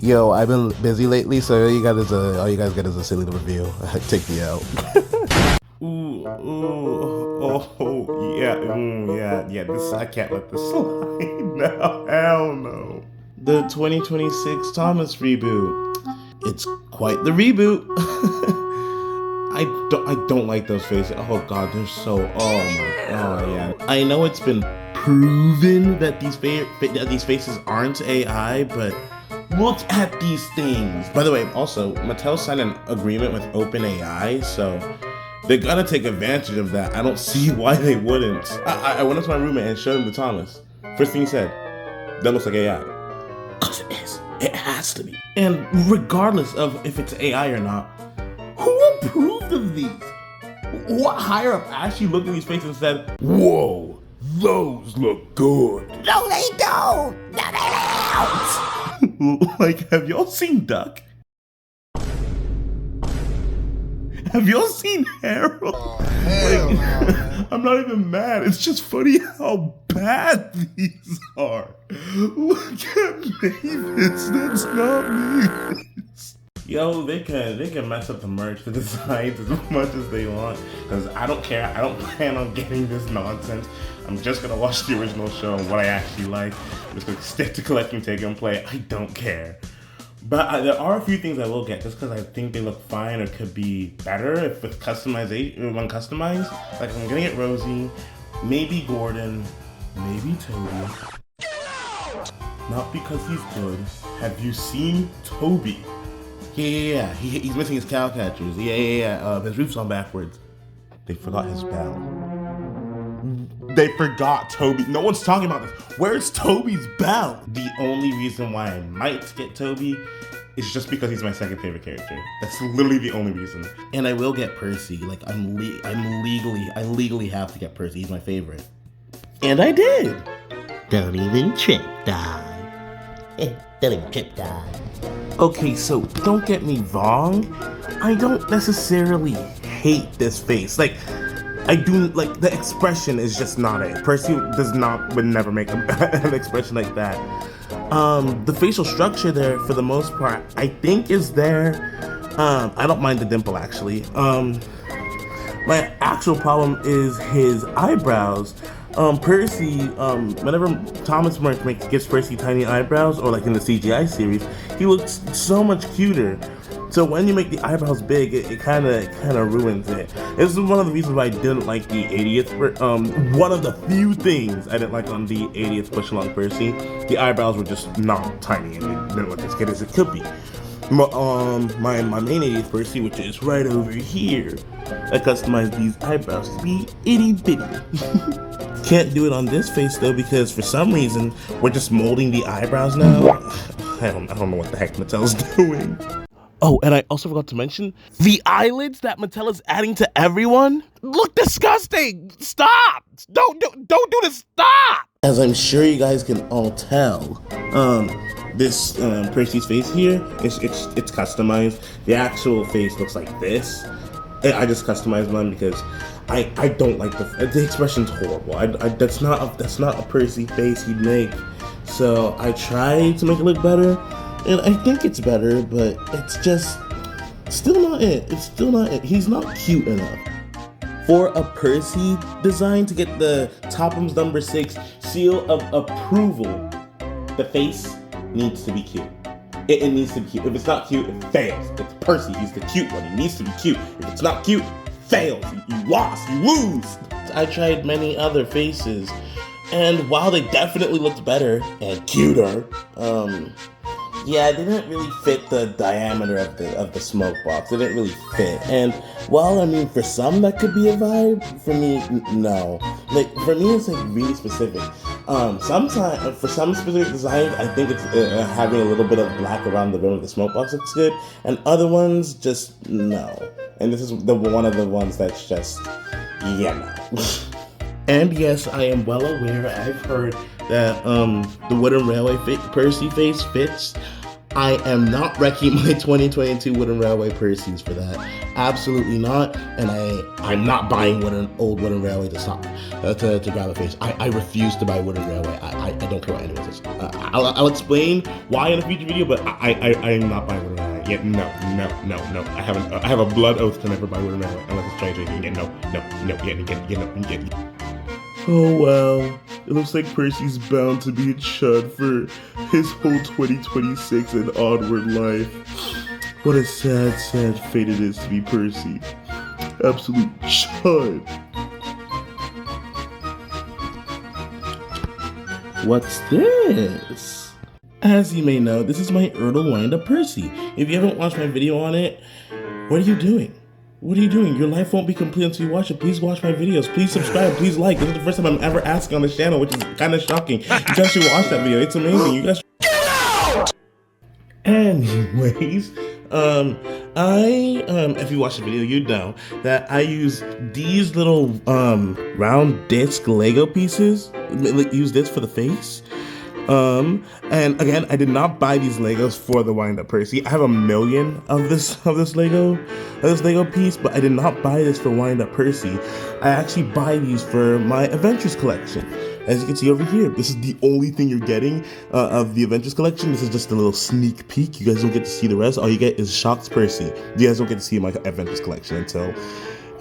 Yo, I've been busy lately, so all you guys get is a silly little review. Take me out. Yeah. This I can't let this slide now. Hell no. The 2026 Thomas reboot. It's quite the reboot. I don't like those faces. Oh god, they're so. Yeah. I know it's been proven that these faces aren't AI, but look at these things. By the way, also, Mattel signed an agreement with OpenAI, so they gotta take advantage of that. I don't see why they wouldn't. I went up to my roommate and showed him the Thomas. First thing he said, that looks like AI. Cause it is. It has to be. And regardless of if it's AI or not, who approved of these? What higher up actually looked at these faces and said, whoa, those look good? No, they don't. No, they don't. Like, have y'all seen Duck? Have y'all seen Harold? Oh, hell no. I'm not even mad. It's just funny how bad these are. Look at Mavis. That's not Mavis. Yo, they can mess up the merch, the designs as much as they want, because I don't care. I don't plan on getting this nonsense. I'm just gonna watch the original show and what I actually like. I'm just gonna stick to collecting, take and play. I don't care. But there are a few things I will get just because I think they look fine or could be better if with customization, when customized. Like I'm gonna get Rosie, maybe Gordon, maybe Toby. Not because he's good. Have you seen Toby? Yeah. He's missing his cow catchers. Yeah. His roof's on backwards. They forgot his bell. They forgot Toby. No one's talking about this. Where's Toby's bell? The only reason why I might get Toby is just because he's my second favorite character. That's literally the only reason. And I will get Percy. Like I legally have to get Percy. He's my favorite. And I did. Don't even trip, dog. Don't even trip, dog. Okay, so don't get me wrong. I don't necessarily hate this face. Like, I do, like, the expression is just not it. Percy would never make an expression like that. The facial structure there, for the most part, I think is there. I don't mind the dimple, actually. My actual problem is his eyebrows. Percy, whenever Thomas Merck gives Percy tiny eyebrows, or like in the CGI series, he looks so much cuter. So when you make the eyebrows big, it kind of ruins it. This is one of the reasons why I didn't like the 80th. One of the few things I didn't like on the 80th push along Percy. The eyebrows were just not tiny and they didn't look as good as it could be. My main 80th Percy, which is right over here, I customized these eyebrows to be itty bitty. Can't do it on this face though because for some reason we're just molding the eyebrows now. I don't know what the heck Mattel's doing. Oh, and I also forgot to mention the eyelids that Mattel is adding to everyone look disgusting. Stop! Don't do this. Stop! As I'm sure you guys can all tell, this Percy's face here it's customized. The actual face looks like this. I just customized mine because I don't like the expression's horrible. That's not a Percy face he'd make. So I tried to make it look better. And I think it's better, but it's just still not it. It's still not it. He's not cute enough. For a Percy design to get the Tophams number 6 seal of approval, the face needs to be cute. It needs to be cute. If it's not cute, it fails. It's Percy. He's the cute one. He needs to be cute. If it's not cute, it fails. You lost. You lose. I tried many other faces, and while they definitely looked better and cuter, yeah, they didn't really fit the diameter of the smoke box. It didn't really fit. And while I mean for some that could be a vibe, for me no. Like for me it's like really specific. Sometimes for some specific designs I think it's having a little bit of black around the rim of the smoke box looks good, and other ones just no. And this is one of the ones that's just no. And yes, I am well aware. I've heard that the Wooden Railway Percy face fits. I am not wrecking my 2022 Wooden Railway Percys for that. Absolutely not. And I'm not buying old Wooden Railway to to grab a face. I refuse to buy Wooden Railway. I don't care what anyone says. I'll explain why in a future video, but I'm not buying Wooden Railway. Yeah, no. I haven't. I have a blood oath to never buy Wooden Railway unless it's 2020. Yeah, no. Oh wow, it looks like Percy's bound to be a chud for his whole 2026 and onward life. What a sad fate it is to be Percy. Absolute chud. What's this? As you may know, this is my Erdl wind-up Percy. If you haven't watched my video on it, what are you doing? What are you doing? Your life won't be complete until you watch it. Please watch my videos. Please subscribe. Please like. This is the first time I'm ever asking on this channel, which is kind of shocking. You guys should watch that video. It's amazing. You guys. Get out! Anyways, if you watch the video, you know that I use these little round disc Lego pieces. Use this for the face. And again, I did not buy these Legos for the wind-up Percy. I have a million of this Lego piece, but I did not buy this for wind-up Percy. I actually buy these for my Adventures collection. As you can see over here, this is the only thing you're getting of the Adventures collection. This is just a little sneak peek. You guys don't get to see the rest. All you get is Shock's Percy. You guys don't get to see my Adventures collection until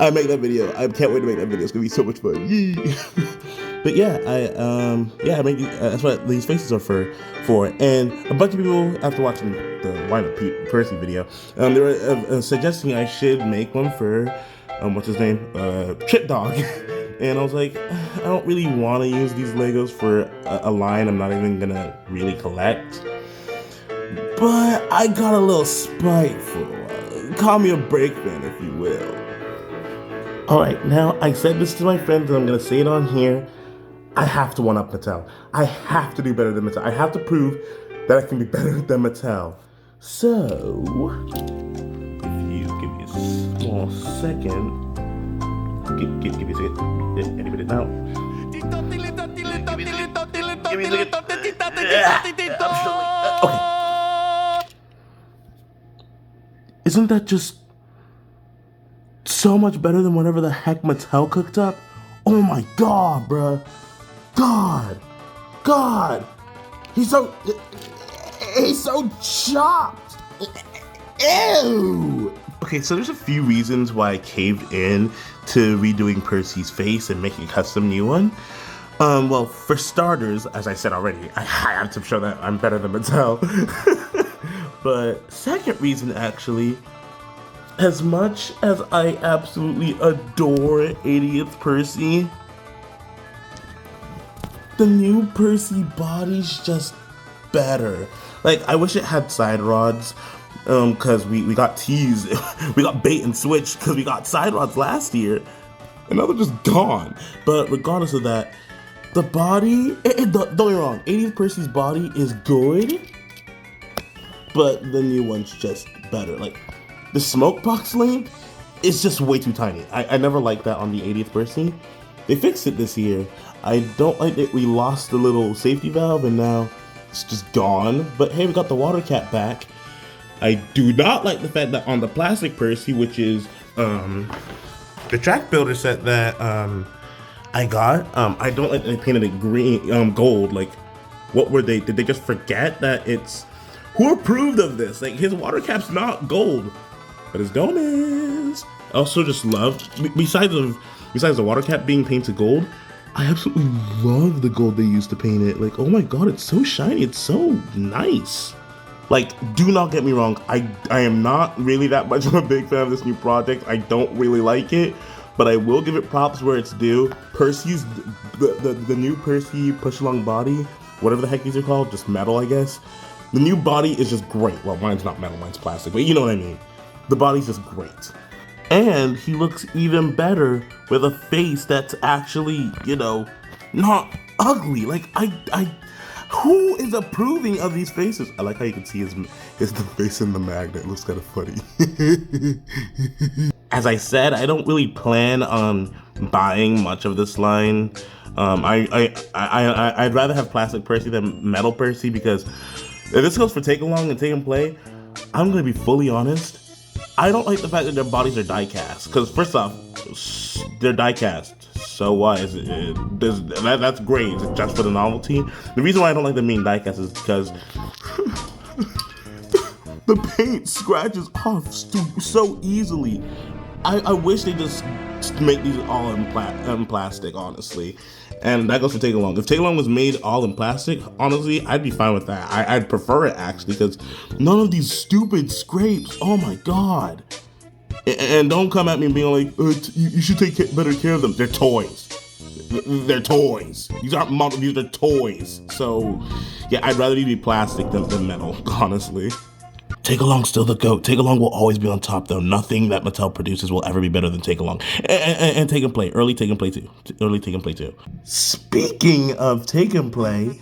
I make that video. I can't wait to make that video. It's gonna be so much fun. Yee! But yeah, I make that's what these faces are for. And a bunch of people, after watching the wind-up Percy video, they were suggesting I should make one for what's his name, Trip Dog. And I was like, I don't really want to use these Legos for a line I'm not even gonna really collect. But I got a little spiteful. Call me a breakman, if you will. Alright, now I said this to my friends and I'm gonna say it on here. I have to one-up Mattel. I have to do better than Mattel. I have to prove that I can be better than Mattel. So, if you give me a small second, give me a second. Anybody now? Give me a second. Okay. Isn't that just so much better than whatever the heck Mattel cooked up? Oh my god, bruh. God, he's so chopped. Ew. Okay, so there's a few reasons why I caved in to redoing Percy's face and making a custom new one. Well, for starters, as I said already, I have to show that I'm better than Mattel. But second reason, actually, as much as I absolutely adore 80th Percy, the new Percy body's just better. Like, I wish it had side rods, cause we got teased, we got bait and switched cause we got side rods last year, and now they're just gone. But regardless of that, the body, don't get me wrong, 80th Percy's body is good, but the new one's just better. Like, the smoke box length is just way too tiny. I never liked that on the 80th Percy. They fixed it this year. I don't like that we lost the little safety valve and now it's just gone. But hey, we got the water cap back. I do not like the fact that on the plastic Percy, which is the track builder set that I got, I don't like that they painted it green, gold. Like, what were they? Did they just forget that it's... Who approved of this? Like, his water cap's not gold, but his dome is. I also just love, besides the water cap being painted gold, I absolutely love the gold they used to paint it. Like, oh my god, it's so shiny, it's so nice. Like, do not get me wrong, I am not really that much of a big fan of this new project. I don't really like it, but I will give it props where it's due. Percy's, the new Percy push-along body, whatever the heck these are called, just metal, I guess. The new body is just great. Well, mine's not metal, mine's plastic, but you know what I mean. The body's just great. And he looks even better with a face that's actually, you know, not ugly. Like, who is approving of these faces? I like how you can see his the face in the magnet. It looks kind of funny. As I said, I don't really plan on buying much of this line. I'd rather have plastic Percy than metal Percy, because if this goes for take along and take and play, I'm gonna be fully honest. I don't like the fact that their bodies are die cast, because first off, they're die cast. so what? That's great. Is it just for the novelty? The reason why I don't like the main diecast is because the paint scratches off so easily. I wish they just make these all in plastic, honestly. And that goes for Take-Along. If Take-Along was made all in plastic, honestly, I'd be fine with that. I'd prefer it, actually, because none of these stupid scrapes, oh my god. And don't come at me being like, you should take better care of them. They're toys. They're toys. These aren't models, these are toys. So, yeah, I'd rather these be plastic than metal, honestly. Take-Along's still the GOAT. Take-Along will always be on top, though. Nothing that Mattel produces will ever be better than Take-Along. And Take and Play. Early Take and Play too. Early Take and Play too. Speaking of Take and Play,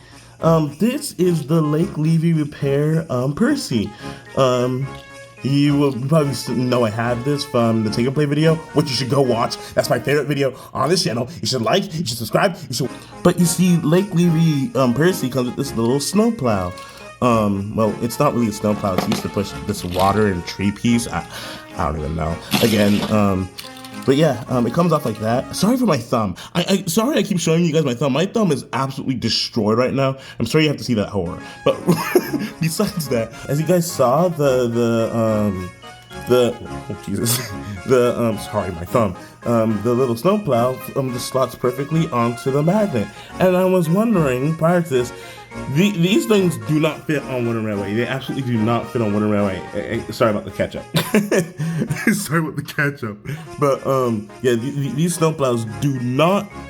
this is the Lake Levy Repair Percy. You will probably know I have this from the Take and Play video, which you should go watch. That's my favorite video on this channel. You should like, you should subscribe, you should. But you see, Lake Levy Percy comes with this little snowplow. Well, it's not really a snowplow. It's used to push this water and tree piece. I don't even know. Again, but yeah, it comes off like that. Sorry for my thumb. Sorry I keep showing you guys my thumb. My thumb is absolutely destroyed right now. I'm sorry you have to see that horror. But besides that, as you guys saw, sorry, my thumb. The little snowplow just slots perfectly onto the magnet. And I was wondering, prior to this, these things do not fit on Wooden Railway. They absolutely do not fit on Wooden Railway. Sorry about the ketchup. Sorry about the ketchup. But yeah, these snowplows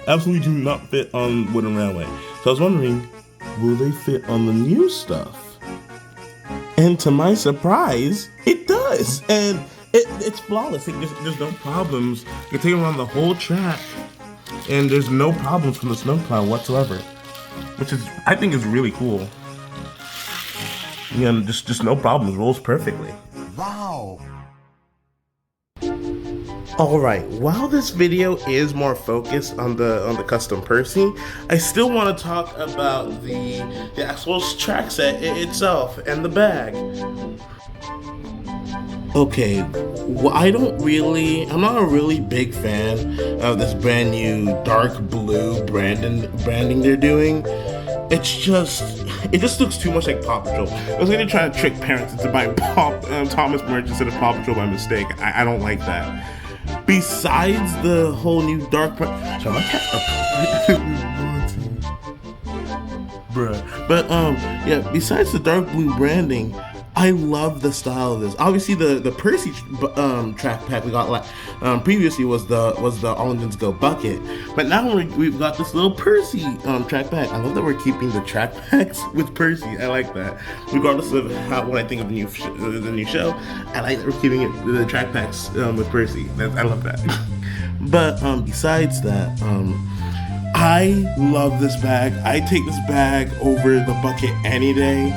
absolutely do not fit on Wooden Railway. So I was wondering, will they fit on the new stuff? And to my surprise, it does. And it's flawless. There's no problems. You can take them around the whole track, and there's no problems from the snowplow whatsoever. Which I think is really cool. Yeah, just no problems, rolls perfectly. Wow. Alright, while this video is more focused on the custom Percy, I still want to talk about the actual track set itself and the bag. Okay, well, I'm not a really big fan of this brand new dark blue branding they're doing. It just looks too much like Paw Patrol. It was like they're trying to trick parents into buying Thomas merch instead of Paw Patrol by mistake. I don't like that. Besides the whole new dark, sorry, my cat. Bruh. But yeah. Besides the dark blue branding, I love the style of this. Obviously, the Percy track pack we got previously was the All Engines Go bucket, but now we've got this little Percy track pack. I love that we're keeping the track packs with Percy. I like that. Regardless of what I think of the new show, I like that we're keeping the track packs with Percy. I love that. But besides that, I love this bag. I take this bag over the bucket any day.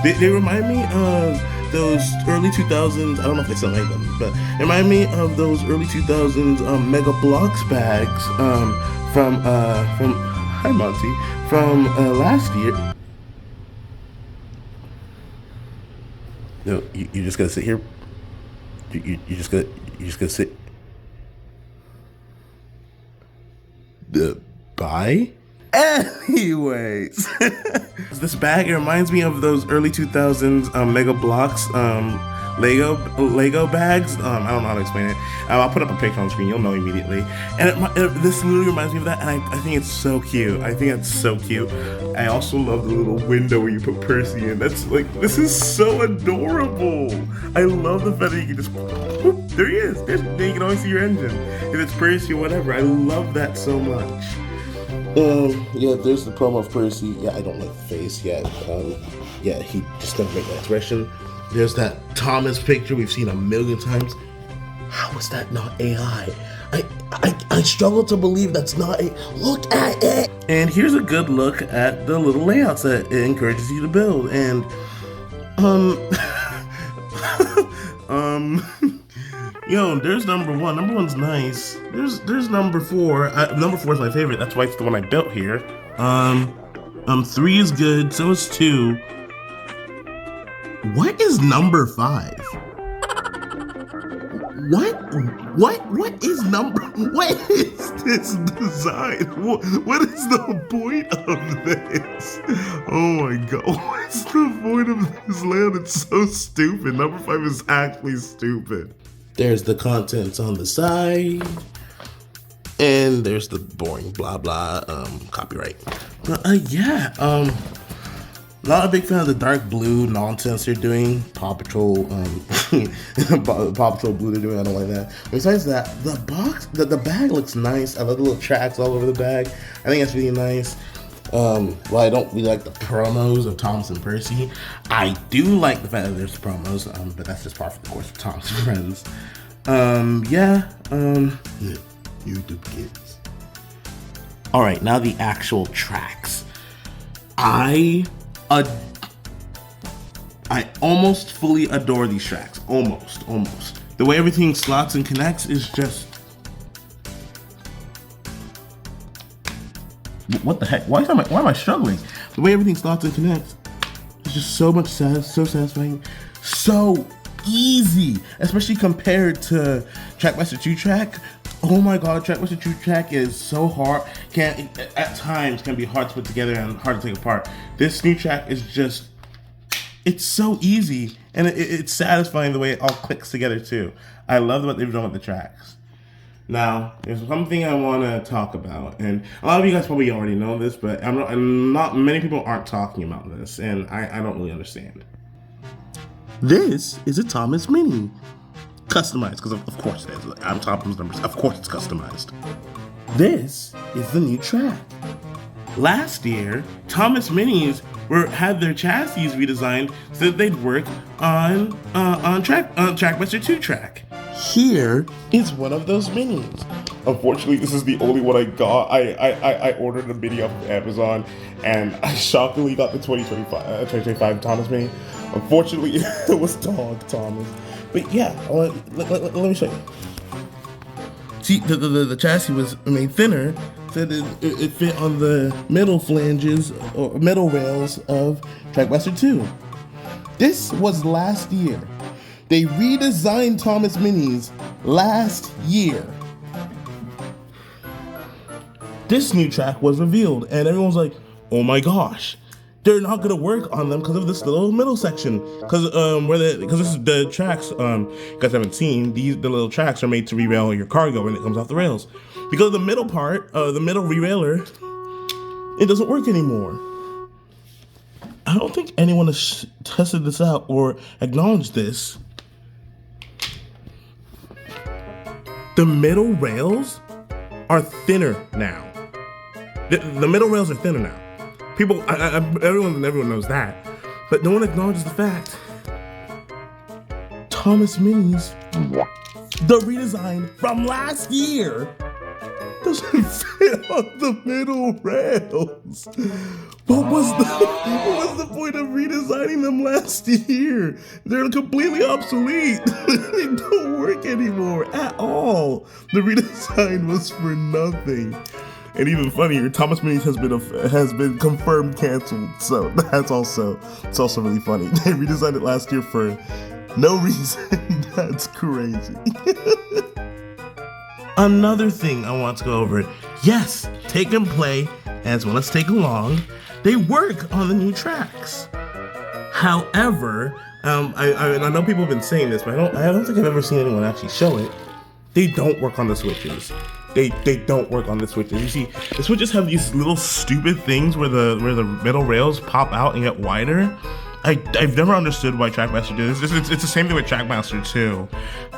They remind me of those early 2000s, I don't know if they still make them, but they remind me of those early 2000s Mega Bloks bags from hi Monty, from last year. No, you just gotta sit here. You just gotta sit. Bye? Anyways, this bag, it reminds me of those early 2000s Mega Bloks Lego bags. I don't know how to explain it. I'll put up a picture on the screen, you'll know immediately. And this literally reminds me of that, and I think it's so cute. I think it's so cute. I also love the little window where you put Percy in. That's like, this is so adorable. I love the fact that you can just, whoop, there he is. Then you can always see your engine. If it's Percy or whatever, I love that so much. Yeah, there's the promo of Percy. Yeah, I don't like the face yet. Yeah, he just doesn't make that expression. There's that Thomas picture we've seen a million times. How is that not AI? I struggle to believe that's not a. Look at it! And here's a good look at the little layouts that it encourages you to build. And, yo, there's number one. Number one's nice. There's number four. Number four is my favorite. That's why it's the one I built here. Three is good. So is two. What is number five? What is this design? What is the point of this? Oh my god, what's the point of this layout? It's so stupid. Number 5 is actually stupid. There's the contents on the side. And there's the boring blah blah copyright. But not a big fan of the dark blue nonsense they're doing. Paw Patrol, Paw Patrol blue they're doing. I don't like that. Besides that, the bag looks nice. I love the little tracks all over the bag. I think that's really nice. Well, I don't really like the promos of Thomas and Percy. I do like the fact that there's promos, but that's just part of the course of Thomas and Friends. YouTube kids. All right, now the actual tracks. I almost fully adore these tracks. Almost. The way everything slots and connects is just... What the heck? Why am I struggling? The way everything slots and connects is just so satisfying. So easy, especially compared to Trackmaster 2-track. Oh my god, Trackmaster 2-track is so hard. At times can be hard to put together and hard to take apart. This new track is just... It's so easy, and it's satisfying the way it all clicks together too. I love what they've done with the tracks. Now, there's something I want to talk about, and a lot of you guys probably already know this, but not many people aren't talking about this, and I don't really understand. This is a Thomas Mini. Customized, because of course it is. I'm top of those numbers. Of course it's customized. This is the new track. Last year, Thomas Minis had their chassis redesigned so that they'd work on Trackmaster 2-track. Here is one of those minis. Unfortunately, this is the only one I got. I ordered a mini off of Amazon, and I shockingly got the 2025 Thomas Mini. Unfortunately, it was Dog Thomas. But yeah, let me show you. See, the chassis was made thinner so that it fit on the middle flanges or middle rails of Trackmaster 2. This was last year. They redesigned Thomas Minis last year. This new track was revealed, and everyone's like, oh my gosh. They're not gonna work on them because of this little middle section. Because this is the tracks. You guys haven't seen the little tracks are made to rerail your cargo when it comes off the rails. Because of the middle part, the middle rerailer, it doesn't work anymore. I don't think anyone has tested this out or acknowledged this. The middle rails are thinner now. The middle rails are thinner now. People, everyone knows that, but no one acknowledges the fact. Thomas Minis, the redesign from last year, doesn't fit on the middle rails. What was the point of redesigning them last year? They're completely obsolete. They don't work anymore at all. The redesign was for nothing. And even funnier, Thomas Minis has been confirmed canceled. So it's also really funny. They redesigned it last year for no reason. That's crazy. Another thing I want to go over. Yes, take and play as well as take along. They work on the new tracks. However, I know people have been saying this, but I don't think I've ever seen anyone actually show it. They don't work on the switches. They don't work on the switches. You see, the switches have these little stupid things where the middle rails pop out and get wider. I've never understood why Trackmaster did this. It's the same thing with Trackmaster 2.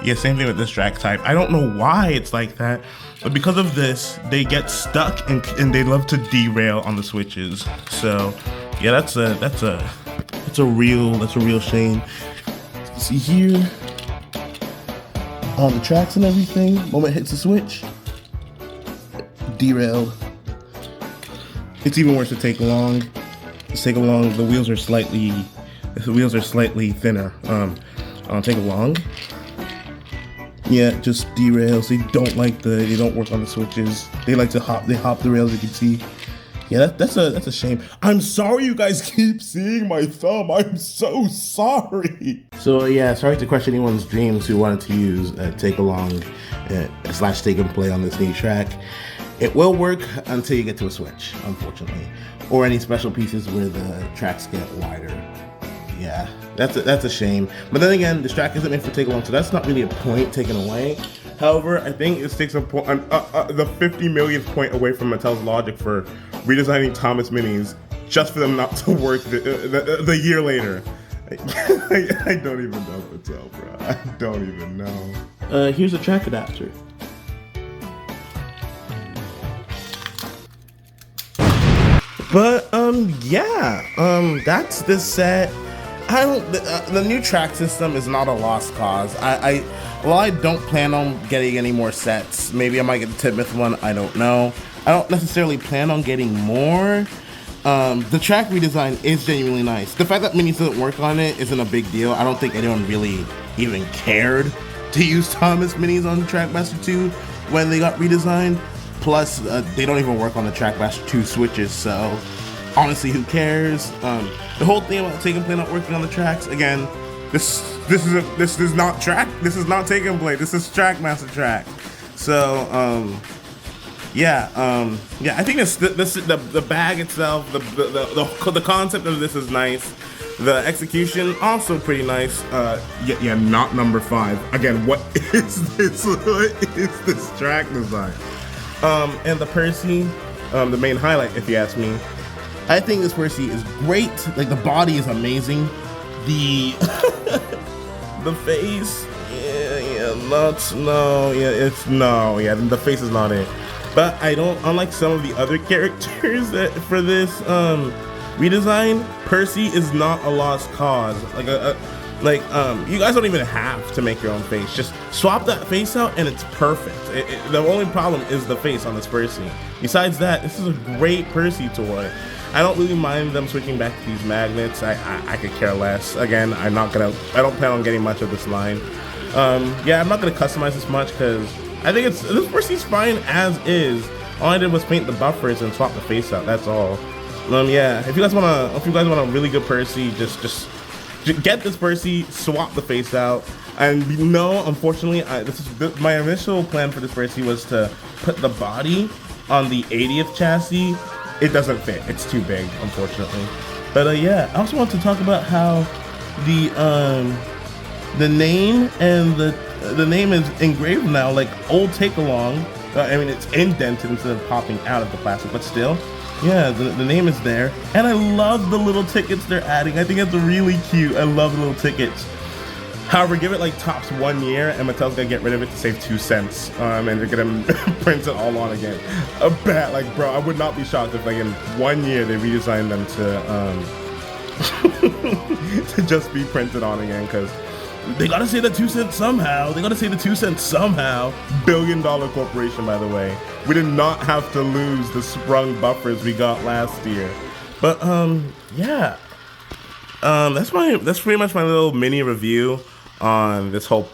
Yeah, same thing with this track type. I don't know why it's like that, but because of this, they get stuck and they love to derail on the switches. So, yeah, that's a real shame. See here on the tracks and everything, moment it hits the switch, derailed. It's even worse to take along. The wheels are slightly thinner. Take along. Yeah, just derails. They don't work on the switches. They like to hop the rails, you can see. Yeah, that's a shame. I'm sorry you guys keep seeing my thumb. I'm so sorry. So yeah, sorry to crush anyone's dreams who wanted to use take along slash take and play on this new track. It will work until you get to a switch, unfortunately, or any special pieces where the tracks get wider. Yeah, that's a shame. But then again, this track isn't meant for take along, so that's not really a point taken away. However, I think it takes the 50 millionth point away from Mattel's logic for redesigning Thomas Minis just for them not to work the year later. I don't even know Mattel, bro. I don't even know. Here's a track adapter. But yeah, that's this set. The new track system is not a lost cause. Well, I don't plan on getting any more sets. Maybe I might get the Titmouth one, I don't know. I don't necessarily plan on getting more. The track redesign is genuinely nice. The fact that Minis doesn't work on it isn't a big deal. I don't think anyone really even cared to use Thomas Minis on Trackmaster 2 when they got redesigned. Plus, they don't even work on the Trackmaster 2 switches, so honestly, who cares? The whole thing about Take and Play not working on the tracks, again, this is not Take and Play. This is Trackmaster track. So yeah, I think the bag itself, the concept of this is nice. The execution also pretty nice. Yeah, not number 5. Again, what is this? What is this track design? And the Percy, the main highlight, if you ask me. I think this Percy is great. Like, the body is amazing. The the face, the face is not it. But I don't, unlike some of the other characters that for this redesign, Percy is not a lost cause. You guys don't even have to make your own face. Just swap that face out and it's perfect. The only problem is the face on this Percy. Besides that, this is a great Percy toy. I don't really mind them switching back to these magnets. I could care less. Again, I don't plan on getting much of this line. Yeah, I'm not gonna customize this much because I think this Percy's fine as is. All I did was paint the buffers and swap the face out. That's all. Yeah, if you guys want a really good Percy, just get this Percy, swap the face out. And no, unfortunately, my initial plan for this Percy was to put the body on the 80th chassis. It doesn't fit. It's too big, unfortunately. But yeah, I also want to talk about how the name and the name is engraved now, like old Take Along. I mean, it's indented instead of popping out of the plastic, but still, yeah, the name is there. And I love the little tickets they're adding. I think it's really cute. I love the little tickets. However, give it like tops 1 year and Mattel's gonna get rid of it to save 2 cents. And they're gonna print it all on again. A bet, like, bro, I would not be shocked if like in 1 year they redesigned them to to just be printed on again, because they gotta say the 2 cents somehow. They gotta say the 2 cents somehow. $1 billion corporation, by the way. We did not have to lose the sprung buffers we got last year. But yeah. That's pretty much my little mini review on this whole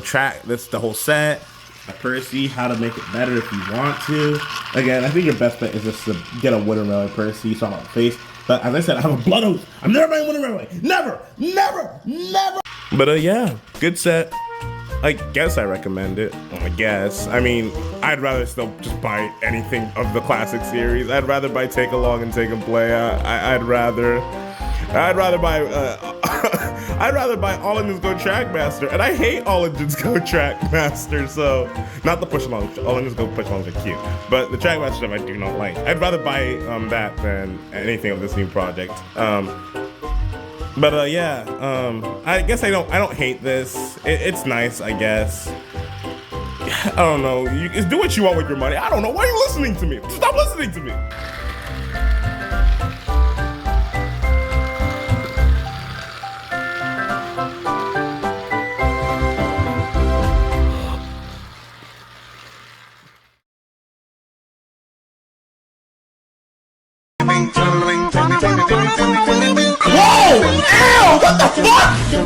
track, the whole set, the Percy, how to make it better if you want to. Again, I think your best bet is just to get a wooden railway Percy, so on my face. But as I said, I have a blood oath. I'm never buying a wooden railway. Never, never, never. But yeah, good set. I guess I recommend it. I guess. I mean, I'd rather still just buy anything of the classic series. I'd rather buy Take Along and Take and Play. I'd rather buy All Engines Go Trackmaster, and I hate All Engines Go Trackmaster. So not the push along. All Engines Go push alongs are cute, but the Trackmaster stuff I do not like. I'd rather buy that than anything of this new project. But yeah, I guess I don't hate this. It's nice, I guess. I don't know. You just do what you want with your money. I don't know. Why are you listening to me? Stop listening to me. Whoa! Ow! What the fuck?